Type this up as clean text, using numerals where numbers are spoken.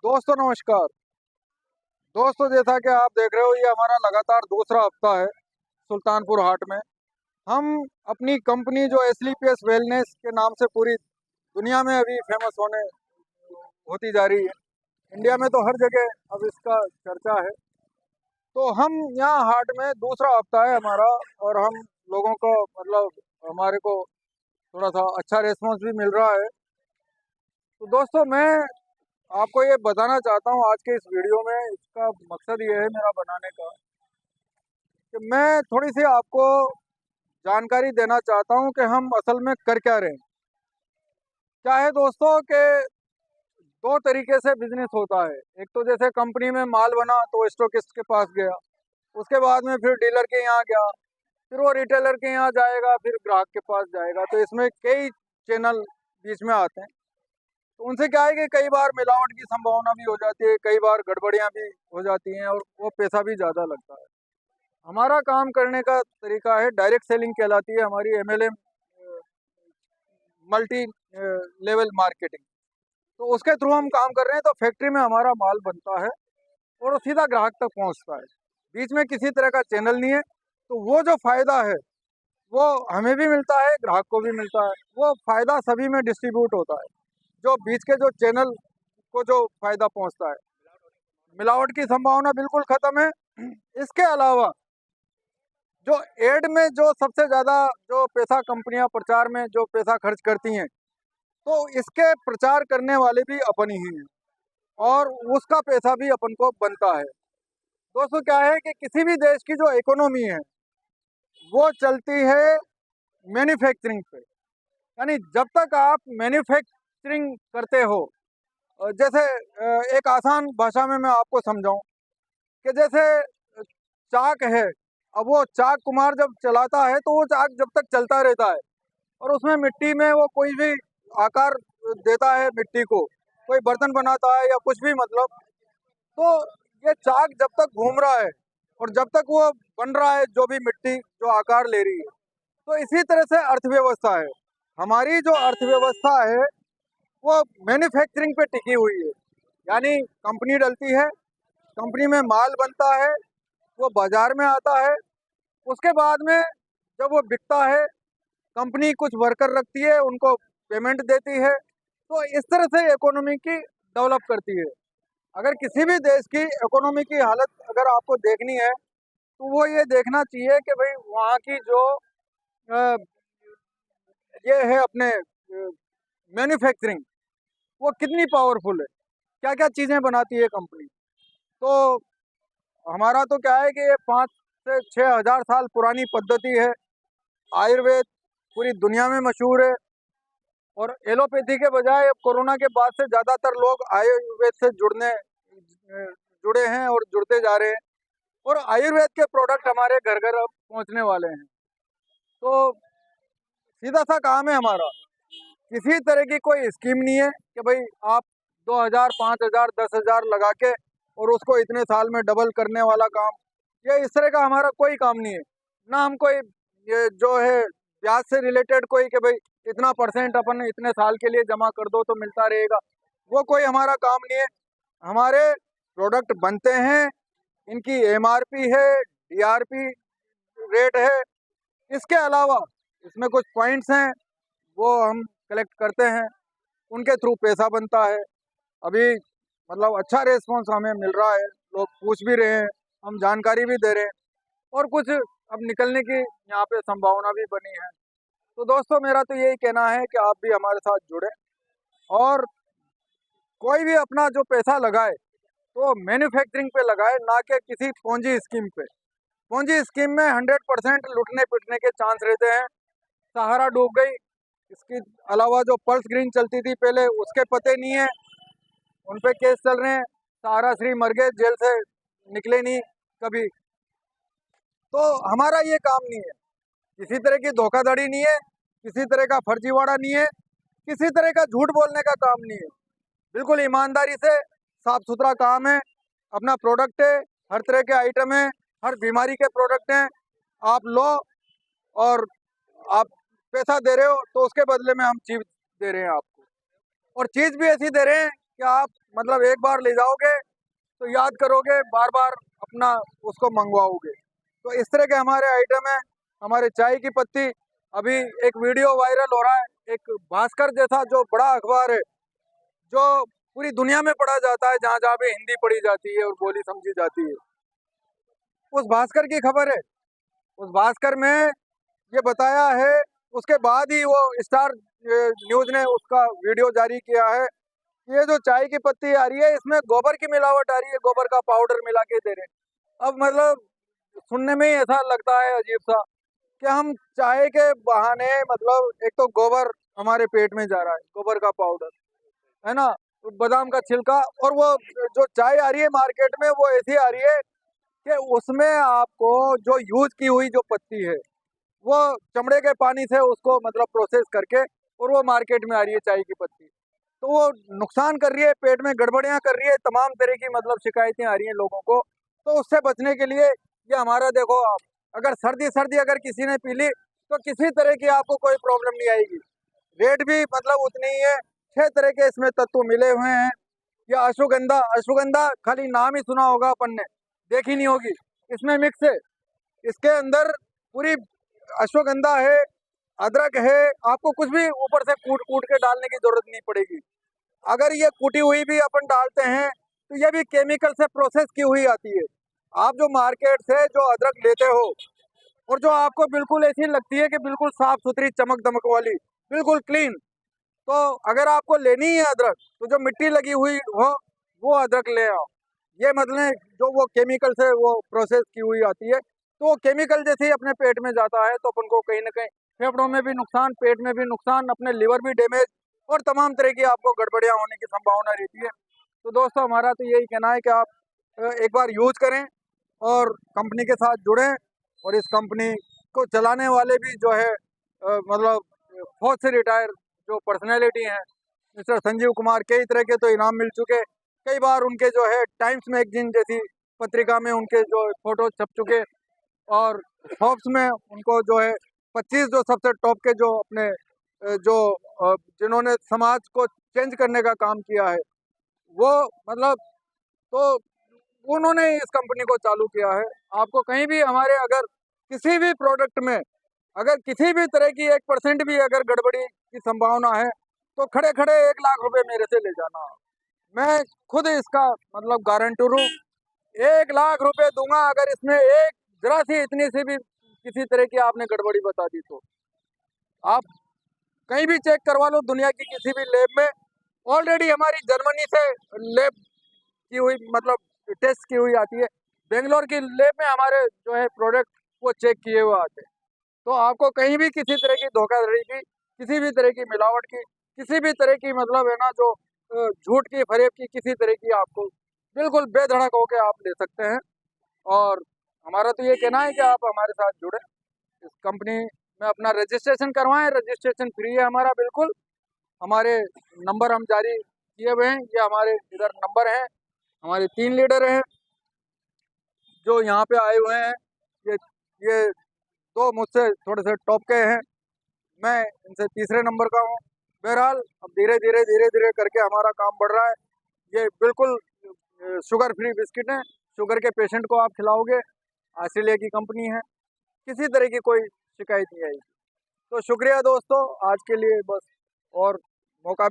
दोस्तों नमस्कार। दोस्तों जैसा कि आप देख रहे हो ये हमारा लगातार दूसरा हफ्ता है सुल्तानपुर हाट में। हम अपनी कंपनी जो एसलीपीएस वेलनेस के नाम से पूरी दुनिया में अभी फेमस होती जा रही है। इंडिया में तो हर जगह अब इसका चर्चा है। तो हम यहाँ हाट में दूसरा हफ्ता है हमारा, और हम लोगों को हमारे को थोड़ा सा अच्छा रिस्पॉन्स भी मिल रहा है। तो दोस्तों मैं आपको ये बताना चाहता हूँ आज के इस वीडियो में, इसका मकसद ये है मेरा बनाने का कि मैं थोड़ी सी आपको जानकारी देना चाहता हूँ कि हम असल में कर क्या रहे हैं। क्या है दोस्तों कि दो तरीके से बिजनेस होता है। एक तो जैसे कंपनी में माल बना तो स्टॉकिस्ट के पास गया, उसके बाद में फिर डीलर के यहाँ गया, फिर वो रिटेलर के यहाँ जाएगा, फिर ग्राहक के पास जाएगा। तो इसमें कई चैनल बीच में आते हैं। तो उनसे क्या है कि कई बार मिलावट की संभावना भी हो जाती है, कई बार गड़बड़ियाँ भी हो जाती हैं और वो पैसा भी ज़्यादा लगता है। हमारा काम करने का तरीका है डायरेक्ट सेलिंग कहलाती है हमारी, एमएलएम, मल्टी लेवल मार्केटिंग। तो उसके थ्रू हम काम कर रहे हैं। तो फैक्ट्री में हमारा माल बनता है और वो सीधा ग्राहक तक पहुंचता है, बीच में किसी तरह का चैनल नहीं है। तो वो जो फायदा है वो हमें भी मिलता है, ग्राहक को भी मिलता है। वो फायदा सभी में डिस्ट्रीब्यूट होता है। जो बीच के जो चैनल को जो फायदा पहुंचता है, मिलावट की संभावना बिल्कुल खत्म है। इसके अलावा जो एड में जो सबसे ज्यादा जो पैसा कंपनियां प्रचार में जो पैसा खर्च करती हैं, तो इसके प्रचार करने वाले भी अपन ही हैं और उसका पैसा भी अपन को बनता है। दोस्तों क्या है कि किसी भी देश की जो इकोनॉमी है वो चलती है मैन्युफैक्चरिंग पे। यानी जब तक आप मैन्युफैक्चरिंग करते हो, जैसे एक आसान भाषा में मैं आपको समझाऊं कि जैसे चाक है। अब वो चाक कुम्हार जब चलाता है तो वो चाक जब तक चलता रहता है और उसमें मिट्टी में वो कोई भी आकार देता है, मिट्टी को कोई बर्तन बनाता है या कुछ भी, तो ये चाक जब तक घूम रहा है और जब तक वो बन रहा है जो भी मिट्टी जो आकार ले रही है। तो इसी तरह से अर्थव्यवस्था है। हमारी जो अर्थव्यवस्था है वो मैन्युफैक्चरिंग पे टिकी हुई है। यानी कंपनी डलती है, कंपनी में माल बनता है, वो बाजार में आता है, उसके बाद में जब वो बिकता है कंपनी कुछ वर्कर रखती है, उनको पेमेंट देती है। तो इस तरह से इकोनॉमी की डेवलप करती है। अगर किसी भी देश की इकोनॉमी की हालत अगर आपको देखनी है तो वो ये देखना चाहिए कि भाई वहाँ की जो अ, ये है अपने मैन्युफैक्चरिंग, वो कितनी पावरफुल है, क्या क्या चीज़ें बनाती है कंपनी। तो हमारा तो क्या है कि ये 5 से 6 हज़ार साल पुरानी पद्धति है। आयुर्वेद पूरी दुनिया में मशहूर है और एलोपैथी के बजाय अब कोरोना के बाद से ज़्यादातर लोग आयुर्वेद से जुड़े हैं और जुड़ते जा रहे हैं। और आयुर्वेद के प्रोडक्ट हमारे घर घर अब पहुंचने वाले हैं। तो सीधा सा काम है हमारा, किसी तरह की कोई स्कीम नहीं है कि भाई आप 2 हज़ार 5 हज़ार 10 हज़ार लगा के और उसको इतने साल में डबल करने वाला काम। ये इस तरह का हमारा कोई काम नहीं है। ना हम कोई ये जो है ब्याज से रिलेटेड कोई कि भाई इतना परसेंट अपन इतने साल के लिए जमा कर दो तो मिलता रहेगा, वो कोई हमारा काम नहीं है। हमारे प्रोडक्ट बनते हैं, इनकी एमआरपी है, डीआरपी रेट है। इसके अलावा इसमें कुछ पॉइंट्स हैं वो हम कलेक्ट करते हैं, उनके थ्रू पैसा बनता है। अभी अच्छा रेस्पॉन्स हमें मिल रहा है, लोग पूछ भी रहे हैं, हम जानकारी भी दे रहे हैं और कुछ अब निकलने की यहाँ पे संभावना भी बनी है। तो दोस्तों मेरा तो यही कहना है कि आप भी हमारे साथ जुड़े और कोई भी अपना जो पैसा लगाए तो मैन्युफैक्चरिंग पे लगाए, ना कि किसी पोंजी स्कीम पे। पोंजी स्कीम में 100% लुटने पिटने के चांस रहते हैं। सहारा डूब गई, इसके अलावा जो पर्स ग्रीन चलती थी पहले उसके पते नहीं है, उन पे केस चल रहे हैं। सहारा श्री मर गए, जेल से निकले नहीं कभी। तो हमारा ये काम नहीं है, किसी तरह की धोखाधड़ी नहीं है, किसी तरह का फर्जीवाड़ा नहीं है, किसी तरह का झूठ बोलने का काम नहीं है। बिल्कुल ईमानदारी से साफ सुथरा काम है। अपना प्रोडक्ट है, हर तरह के आइटम है, हर बीमारी के प्रोडक्ट हैं। आप लो और आप पैसा दे रहे हो तो उसके बदले में हम चीज दे रहे हैं आपको, और चीज भी ऐसी दे रहे हैं कि आप मतलब एक बार ले जाओगे तो याद करोगे, बार बार अपना उसको मंगवाओगे। तो इस तरह के हमारे आइटम है। हमारे चाय की पत्ती, अभी एक वीडियो वायरल हो रहा है, एक भास्कर जैसा जो बड़ा अखबार है, जो पूरी दुनिया में पढ़ा जाता है, जहाँ जहाँ भी हिंदी पढ़ी जाती है और बोली समझी जाती है, उस भास्कर की खबर है। उस भास्कर में ये बताया है, उसके बाद ही वो स्टार न्यूज ने उसका वीडियो जारी किया है, ये जो चाय की पत्ती आ रही है इसमें गोबर की मिलावट आ रही है, गोबर का पाउडर मिला के दे रहे हैं। अब मतलब सुनने में ही ऐसा लगता है अजीब सा कि हम चाय के बहाने मतलब एक तो गोबर हमारे पेट में जा रहा है, गोबर का पाउडर है ना, तो बादाम का छिलका, और वो जो चाय आ रही है मार्केट में वो ऐसी आ रही है कि उसमें आपको जो यूज की हुई जो पत्ती है वो चमड़े के पानी से उसको मतलब प्रोसेस करके और वो मार्केट में आ रही है चाय की पत्ती। तो वो नुकसान कर रही है, पेट में गड़बड़ियां कर रही है, तमाम तरह की मतलब शिकायतें आ रही हैं लोगों को। तो उससे बचने के लिए ये हमारा देखो आप, अगर सर्दी सर्दी अगर किसी ने पी ली तो किसी तरह की आपको कोई प्रॉब्लम नहीं आएगी। रेट भी मतलब उतनी ही है। 6 तरह के इसमें तत्व मिले हुए हैं। ये अश्वगंधा, अश्वगंधा खाली नाम ही सुना होगा अपन ने, देखी नहीं होगी। इसमें मिक्स है, इसके अंदर पूरी अश्वगंधा है, अदरक है, आपको कुछ भी ऊपर से कूट कूट के डालने की जरूरत नहीं पड़ेगी। अगर ये कूटी हुई भी अपन डालते हैं तो ये भी केमिकल से प्रोसेस की हुई आती है। आप जो मार्केट से जो अदरक लेते हो और जो आपको बिल्कुल ऐसी लगती है कि बिल्कुल साफ सुथरी चमक दमक वाली, बिल्कुल क्लीन, तो अगर आपको लेनी है अदरक तो जो मिट्टी लगी हुई हो वो अदरक ले आओ। ये मतलब जो वो केमिकल से वो प्रोसेस की हुई आती है, तो वो केमिकल जैसे ही अपने पेट में जाता है तो अपन को कहीं ना कहीं फेफड़ों में भी नुकसान, पेट में भी नुकसान, अपने लिवर भी डैमेज और तमाम तरह की आपको गड़बड़ियाँ होने की संभावना रहती है। तो दोस्तों हमारा तो यही कहना है कि आप एक बार यूज करें और कंपनी के साथ जुड़ें, और इस कंपनी को चलाने वाले भी जो है मतलब फौज से रिटायर जो पर्सनैलिटी हैं, मिस्टर संजीव कुमार, कई तरह के तो इनाम मिल चुके, कई बार उनके जो है टाइम्स मैगजीन जैसी पत्रिका में उनके जो फोटो छप चुके, और फोर्ब्स में उनको जो है 25 जो सबसे टॉप के जो अपने जो जिन्होंने समाज को चेंज करने का काम किया है वो मतलब, तो उन्होंने इस कंपनी को चालू किया है। आपको कहीं भी हमारे अगर किसी भी प्रोडक्ट में अगर किसी भी तरह की 1% भी अगर गड़बड़ी की संभावना है तो खड़े खड़े 1 लाख रुपए मेरे से ले जाना। मैं खुद इसका मतलब गारंटर हूँ, 1 लाख रुपए दूंगा अगर इसमें एक जरा सी इतनी सी भी किसी तरह की आपने गड़बड़ी बता दी तो। आप कहीं भी चेक करवा लो दुनिया की किसी भी लैब में, ऑलरेडी हमारी जर्मनी से लैब की हुई मतलब टेस्ट की हुई आती है, बेंगलोर की लैब में हमारे जो है प्रोडक्ट वो चेक किए हुए आते हैं। तो आपको कहीं भी किसी तरह की धोखाधड़ी की, किसी भी तरह की मिलावट की, किसी भी तरह की मतलब है ना जो झूठ की फरेब की किसी तरह की आपको बिल्कुल बेधड़क होकर आप ले सकते हैं। और हमारा तो ये कहना है कि आप हमारे साथ जुड़े, इस कंपनी में अपना रजिस्ट्रेशन करवाएं। रजिस्ट्रेशन फ्री है हमारा बिल्कुल। हमारे नंबर हम जारी किए हुए हैं, ये हमारे इधर नंबर हैं। हमारे 3 लीडर हैं जो यहाँ पे आए हुए हैं, ये ये 2 मुझसे थोड़े से टॉप के हैं, मैं इनसे तीसरे नंबर का हूँ। बहरहाल अब धीरे धीरे करके हमारा काम बढ़ रहा है। ये बिल्कुल शुगर फ्री बिस्किट है, शुगर के पेशेंट को आप खिलाओगे, ऑस्ट्रेलिया की कंपनी है, किसी तरह की कोई शिकायत नहीं आएगी। तो शुक्रिया दोस्तों, आज के लिए बस, और मौका